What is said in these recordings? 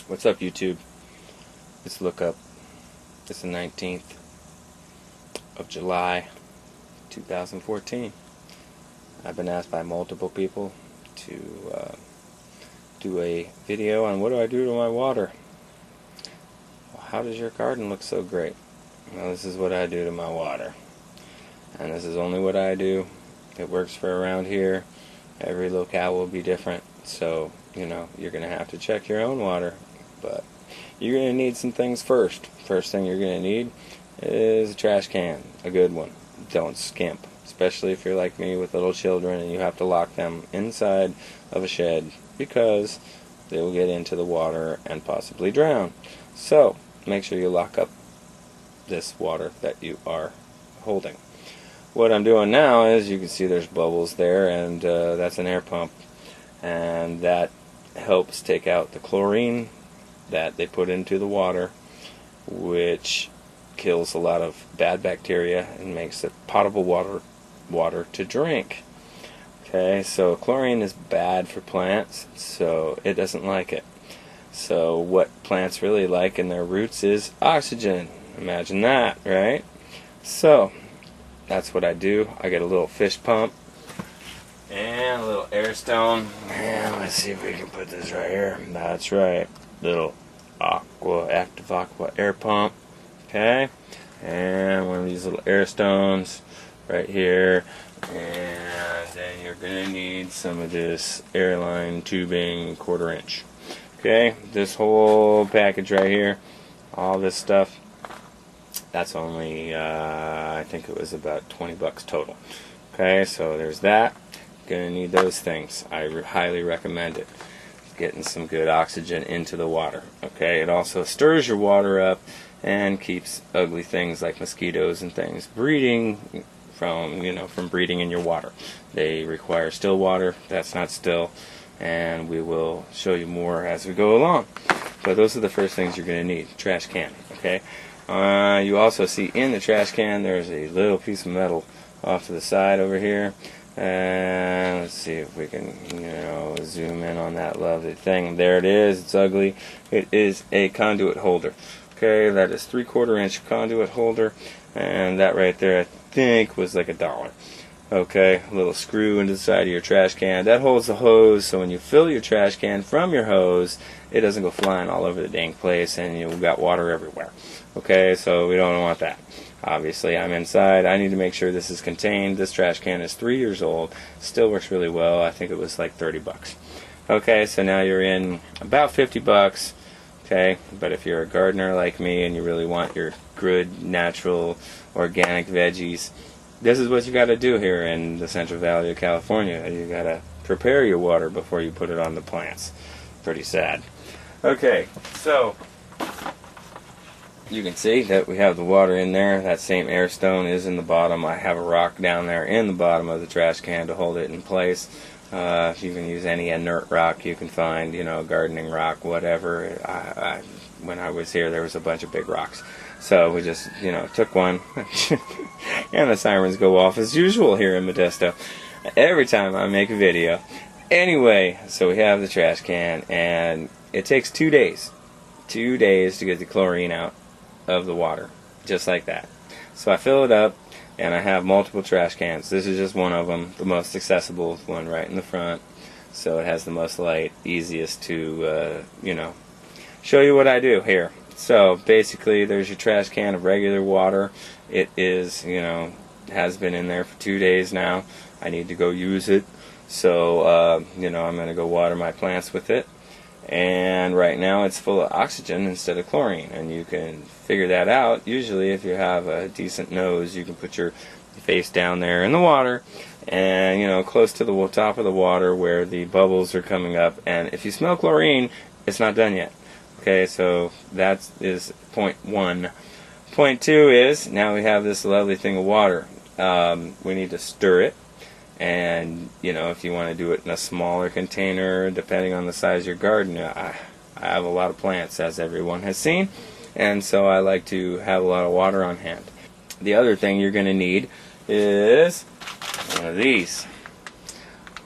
What's up, YouTube? Let's look up. It's the 19th of July, 2014. I've been asked by multiple people to do a video on what do I do to my water. Well, how does your garden look so great? Well, this is what I do to my water. And this is only what I do. It works for around here. Every locale will be different. So, you're going to have to check your own water. But you're going to need some things first. First thing you're going to need is a trash can. A good one. Don't skimp. Especially if you're like me with little children and you have to lock them inside of a shed because they will get into the water and possibly drown. So, make sure you lock up this water that you are holding. What I'm doing now is, you can see there's bubbles there, and that's an air pump, and that helps take out the chlorine that they put into the water, which kills a lot of bad bacteria and makes it potable water to drink. Okay, so chlorine is bad for plants, so it doesn't like it. So what plants really like in their roots is oxygen. Imagine that, right? So that's what I do. I get a little fish pump and a little air stone, and let's see if we can put this right here. That's right, little active aqua air pump. Okay, and one of these little air stones right here, and then you're gonna need some of this airline tubing 1/4 inch. Okay, this whole package right here, all this stuff, that's only I think it was about 20 bucks total. Okay, so there's that. Gonna need those things. I highly recommend it. Getting some good oxygen into the water. Okay, it also stirs your water up and keeps ugly things like mosquitoes and things breeding from breeding in your water. They require still water. That's not still, and we will show you more as we go along. But those are the first things you're going to need. Trash can. Okay. You also see in the trash can there's a little piece of metal off to the side over here. And let's see if we can, zoom in on that lovely thing. There it is. It's ugly. It is a conduit holder. Okay, that is 3/4 inch conduit holder, and that right there I think was like $1. Okay, a little screw into the side of your trash can. That holds the hose, so when you fill your trash can from your hose, it doesn't go flying all over the dang place and you've got water everywhere. Okay, so we don't want that. Obviously, I'm inside. I need to make sure this is contained. This trash can is 3 years old. Still works really well. I think it was like 30 bucks. Okay, so now you're in about 50 bucks. Okay, but if you're a gardener like me and you really want your good, natural, organic veggies, this is what you got to do here in the Central Valley of California. You got to prepare your water before you put it on the plants. Pretty sad. Okay, so you can see that we have the water in there. That same air stone is in the bottom. I have a rock down there in the bottom of the trash can to hold it in place. You can use any inert rock you can find, gardening rock, whatever. When I was here, there was a bunch of big rocks. So we just, took one. And the sirens go off as usual here in Modesto every time I make a video. Anyway, so we have the trash can, and it takes 2 days. 2 days to get the chlorine out of the water, just like that. So I fill it up, and I have multiple trash cans. This is just one of them, the most accessible one right in the front. So it has the most light, easiest to, show you what I do here. So basically, there's your trash can of regular water. It is, has been in there for 2 days now. I need to go use it. So, I'm going to go water my plants with it. And right now it's full of oxygen instead of chlorine. And you can figure that out. Usually if you have a decent nose, you can put your face down there in the water and, close to the top of the water where the bubbles are coming up. And if you smell chlorine, it's not done yet. Okay, so that is point 1. Point 2 is, now we have this lovely thing of water. We need to stir it. And, if you want to do it in a smaller container, depending on the size of your garden, I have a lot of plants, as everyone has seen. And so I like to have a lot of water on hand. The other thing you're going to need is one of these.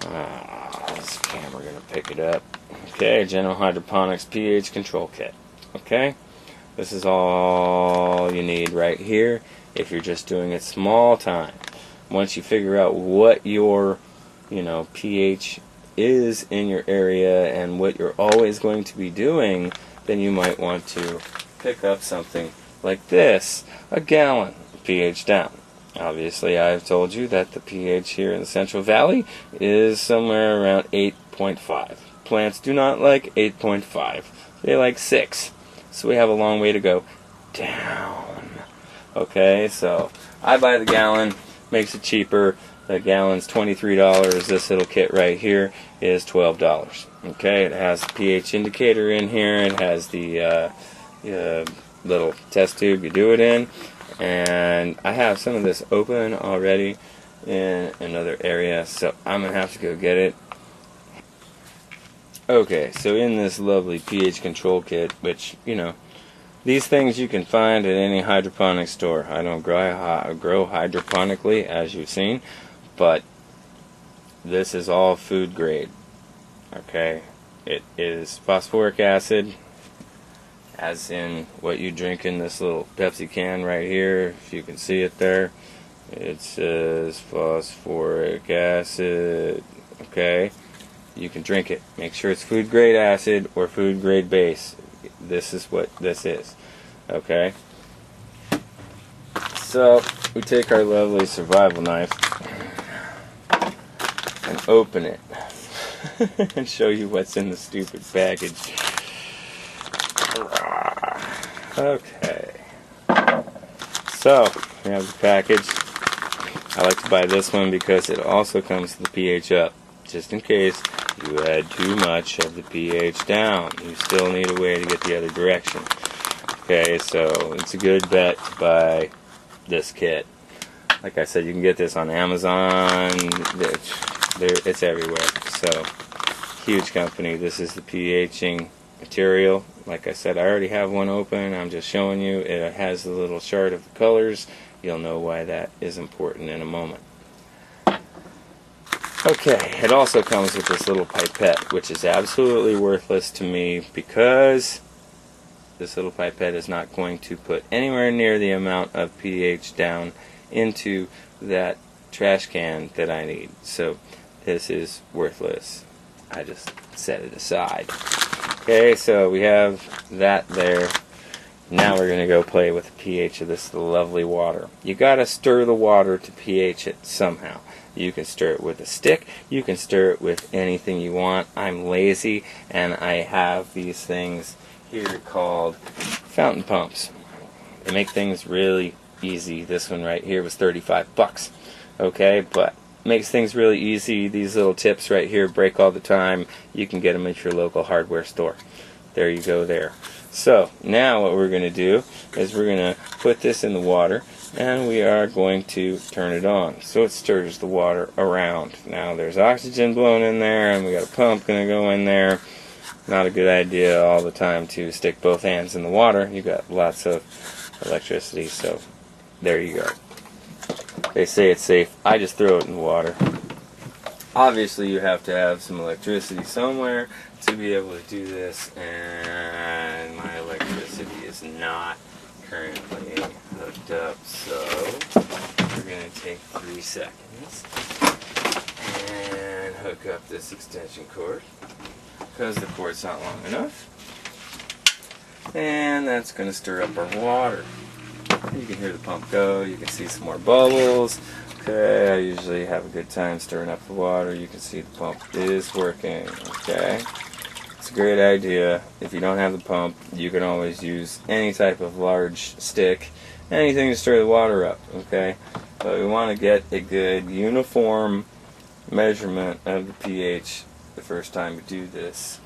This camera going to pick it up. Okay, General Hydroponics pH control kit. Okay, this is all you need right here if you're just doing it small time. Once you figure out what your pH is in your area and what you're always going to be doing, then you might want to pick up something like this, a gallon, pH down. Obviously, I've told you that the pH here in the Central Valley is somewhere around 8.5. Plants do not like 8.5. They like 6. So we have a long way to go down. Okay, so I buy the gallon, makes it cheaper. The gallon's $23. This little kit right here is $12. Okay, it has the pH indicator in here. It has the little test tube you do it in. And I have some of this open already in another area, so I'm going to have to go get it. Okay, so in this lovely pH control kit, which, these things you can find at any hydroponic store. I don't grow hydroponically, as you've seen, but this is all food grade. Okay, it is phosphoric acid, as in what you drink in this little Pepsi can right here. If you can see it there, it says phosphoric acid. Okay, you can drink it. Make sure it's food grade acid or food grade base. This is what this is. Okay, so we take our lovely survival knife and open it and show you what's in the stupid package. Okay, so we have the package. I like to buy this one because it also comes with the pH up, just in case you had too much of the pH down. You still need a way to get the other direction. Okay, so it's a good bet to buy this kit. Like I said, you can get this on Amazon. It's everywhere. So, huge company. This is the pHing material. Like I said, I already have one open. I'm just showing you. It has the little chart of the colors. You'll know why that is important in a moment. Okay, it also comes with this little pipette, which is absolutely worthless to me because this little pipette is not going to put anywhere near the amount of pH down into that trash can that I need. So this is worthless. I just set it aside. Okay, so we have that there. Now we're going to go play with the pH of this lovely water. You got to stir the water to pH it somehow. You can stir it with a stick. You can stir it with anything you want. I'm lazy, and I have these things here called fountain pumps. They make things really easy. This one right here was $35. Okay, but makes things really easy. These little tips right here break all the time. You can get them at your local hardware store. There you go there. So now what we're going to do is we're going to put this in the water and we are going to turn it on so it stirs the water around. Now there's oxygen blown in there and we got a pump going to go in there. Not a good idea all the time to stick both hands in the water. You got lots of electricity, so there you go. They say it's safe. I just throw it in the water. Obviously, you have to have some electricity somewhere to be able to do this, and my electricity is not currently hooked up, so we're going to take 3 seconds and hook up this extension cord because the cord's not long enough, and that's going to stir up our water. You can hear the pump go, you can see some more bubbles. Okay, I usually have a good time stirring up the water. You can see the pump is working. Okay, it's a great idea. If you don't have the pump, you can always use any type of large stick, anything to stir the water up. Okay, but we want to get a good uniform measurement of the pH the first time we do this.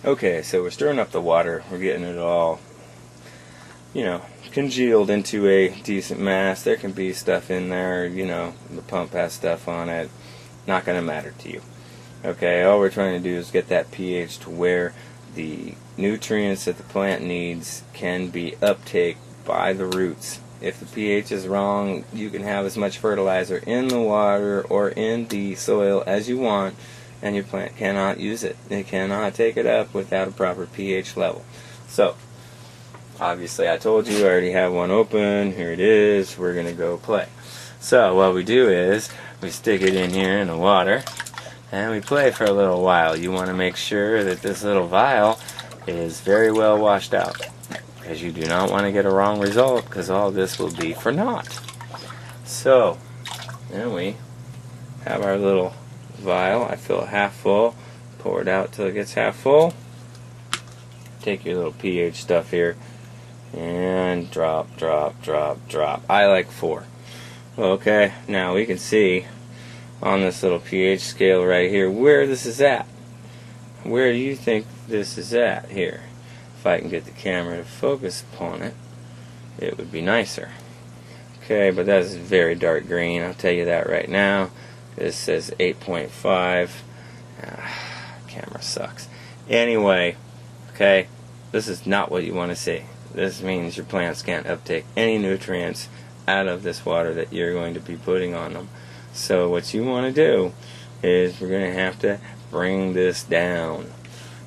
Okay, so we're stirring up the water. We're getting it all, congealed into a decent mass. There can be stuff in there, the pump has stuff on it. Not going to matter to you. Okay, all we're trying to do is get that pH to where the nutrients that the plant needs can be uptaken by the roots. If the pH is wrong, you can have as much fertilizer in the water or in the soil as you want, and your plant cannot use it. It cannot take it up without a proper pH level. So, obviously I told you I already have one open. Here it is. We're going to go play. So what we do is we stick it in here in the water and we play for a little while. You want to make sure that this little vial is very well washed out, because you do not want to get a wrong result, because all this will be for naught. So then we have our little vial. I fill it half full, pour it out till it gets half full. Take your little pH stuff here and drop, drop, drop, drop. I like 4. Okay, now we can see on this little pH scale right here where this is at. Where do you think this is at here? If I can get the camera to focus upon it, it would be nicer. Okay, but that is very dark green, I'll tell you that right now. This says 8.5. Camera sucks. Anyway, okay, this is not what you want to see. This means your plants can't uptake any nutrients out of this water that you're going to be putting on them. So what you want to do is we're going to have to bring this down.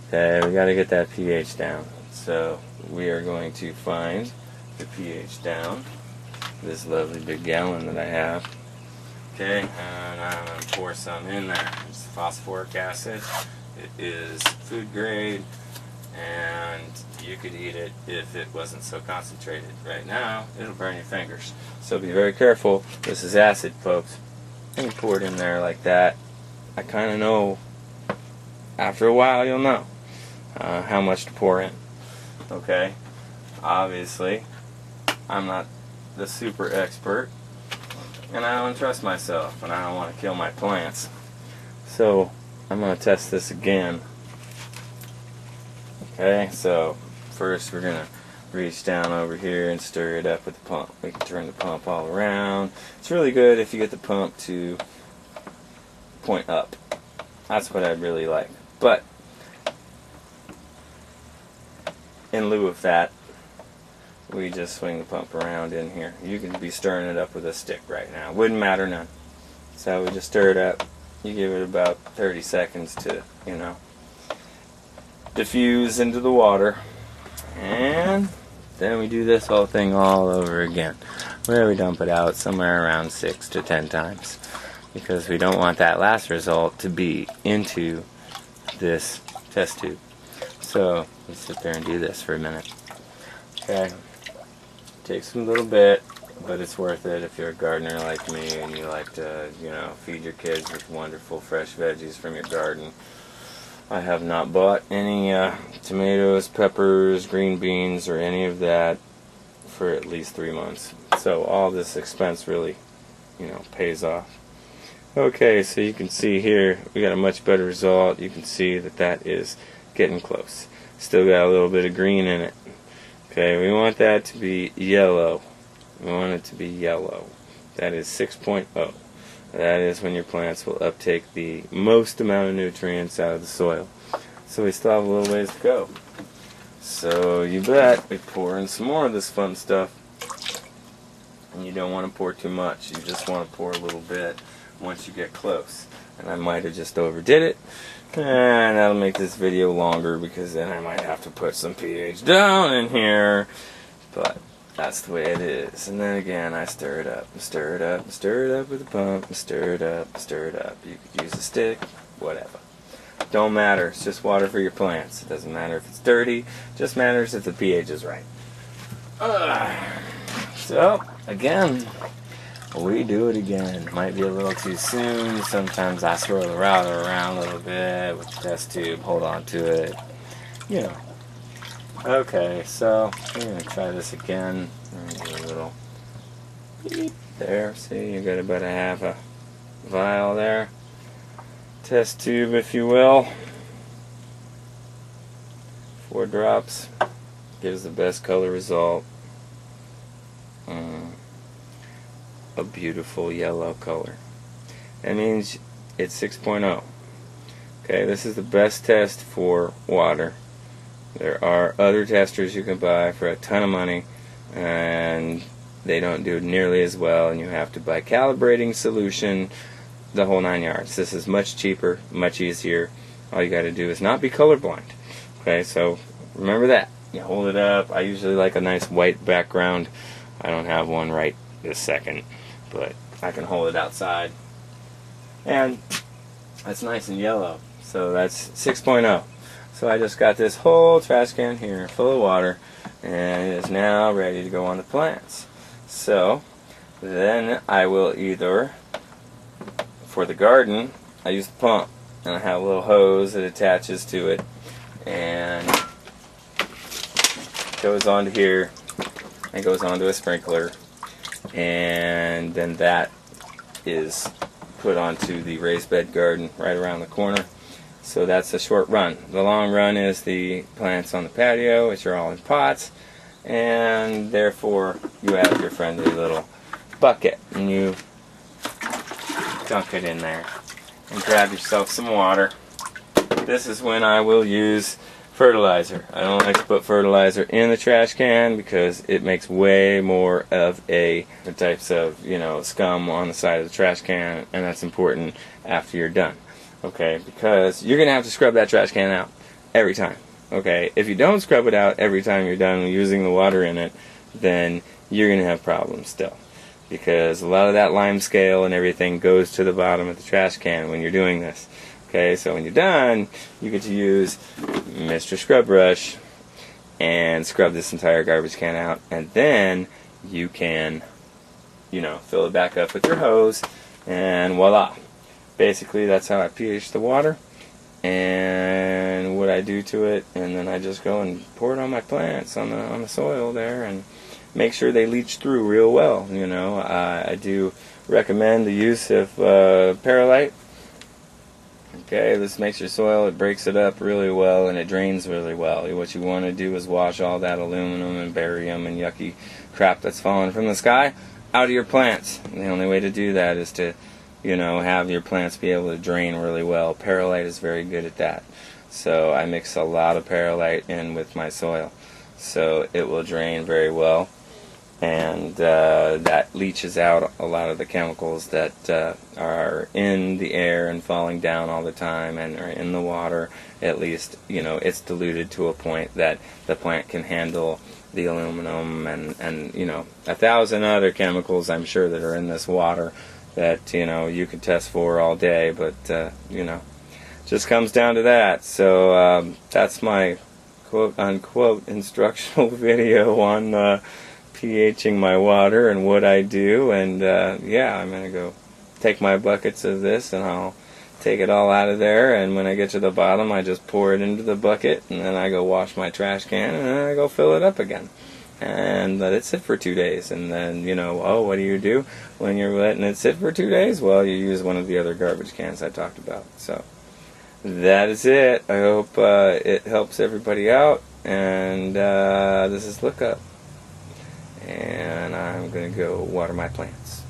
Okay, we got to get that pH down. So we are going to find the pH down, this lovely big gallon that I have. Okay, and I'm going to pour some in there. It's phosphoric acid. It is food grade, and you could eat it if it wasn't so concentrated. Right now, it'll burn your fingers. So be very careful. This is acid, folks. And you pour it in there like that. I kind of know, after a while you'll know how much to pour in. Okay, obviously, I'm not the super expert, and I don't trust myself, and I don't want to kill my plants. So I'm going to test this again. Okay, so first we're going to reach down over here and stir it up with the pump. We can turn the pump all around. It's really good if you get the pump to point up. That's what I really like. But in lieu of that, we just swing the pump around in here. You can be stirring it up with a stick right now. Wouldn't matter none. So we just stir it up. You give it about 30 seconds to, diffuse into the water. And then we do this whole thing all over again, where we dump it out somewhere around 6 to 10 times, because we don't want that last result to be into this test tube. So let's sit there and do this for a minute. Okay, takes a little bit, but it's worth it if you're a gardener like me and you like to, feed your kids with wonderful fresh veggies from your garden. I have not bought any tomatoes, peppers, green beans, or any of that for at least 3 months. So all this expense really, pays off. Okay, so you can see here, we got a much better result. You can see that that is getting close. Still got a little bit of green in it. Okay, we want that to be yellow. We want it to be yellow. That is 6.0. That is when your plants will uptake the most amount of nutrients out of the soil. So we still have a little ways to go. So you bet we pour in some more of this fun stuff. And you don't want to pour too much. You just want to pour a little bit once you get close. And I might have just overdid it. And that'll make this video longer, because then I might have to put some pH down in here. But that's the way it is. And then again, I stir it up, and stir it up, and stir it up with a pump, and stir it up, and stir it up. You could use a stick, whatever. Don't matter. It's just water for your plants. It doesn't matter if it's dirty. It just matters if the pH is right. So, again, we do it again. Might be a little too soon. Sometimes I swirl the router around a little bit with the test tube, hold on to it. Okay, so we're going to try this again. Do a little beep there. See, you got about a half a vial there. Test tube, if you will. 4 drops. Gives the best color result. A beautiful yellow color. That means it's 6.0. Okay, this is the best test for water. There are other testers you can buy for a ton of money, and they don't do nearly as well, and you have to buy calibrating solution, the whole 9 yards. This is much cheaper, much easier. All you got to do is not be colorblind. Okay, so remember that. You hold it up. I usually like a nice white background. I don't have one right this second, but I can hold it outside. And that's nice and yellow. So that's 6.0. So I just got this whole trash can here full of water, and it is now ready to go on the plants. So then I will either, for the garden, I use the pump, and I have a little hose that attaches to it, and goes onto here, and goes onto a sprinkler, and then that is put onto the raised bed garden right around the corner. So that's a short run. The long run is the plants on the patio, which are all in pots, and therefore you have your friendly little bucket, and you dunk it in there and grab yourself some water. This is when I will use fertilizer. I don't like to put fertilizer in the trash can because it makes way more of the types of, scum on the side of the trash can, and that's important after you're done. Okay, because you're going to have to scrub that trash can out every time. Okay, if you don't scrub it out every time you're done using the water in it, then you're going to have problems still. Because a lot of that lime scale and everything goes to the bottom of the trash can when you're doing this. Okay, so when you're done, you get to use Mr. Scrub Brush and scrub this entire garbage can out, and then you can, fill it back up with your hose, and voila. Basically, that's how I pH the water and what I do to it, and then I just go and pour it on my plants on the soil there, and make sure they leach through real well. I do recommend the use of Perlite. Okay, this makes your soil, it breaks it up really well, and it drains really well. What you want to do is wash all that aluminum and barium and yucky crap that's falling from the sky out of your plants. And the only way to do that is to, have your plants be able to drain really well. Perlite is very good at that. So I mix a lot of Perlite in with my soil, so it will drain very well. And that leaches out a lot of the chemicals that are in the air and falling down all the time, and are in the water. At least, it's diluted to a point that the plant can handle the aluminum and 1,000 other chemicals, I'm sure, that are in this water that, you could test for all day, but, just comes down to that. So that's my quote-unquote instructional video on pHing my water and what I do, and I'm going to go take my buckets of this, and I'll take it all out of there, and when I get to the bottom I just pour it into the bucket, and then I go wash my trash can, and then I go fill it up again and let it sit for 2 days. And then, what do you do when you're letting it sit for 2 days? Well, you use one of the other garbage cans I talked about. So that is it. I hope it helps everybody out, and this is Look Up. And I'm going to go water my plants.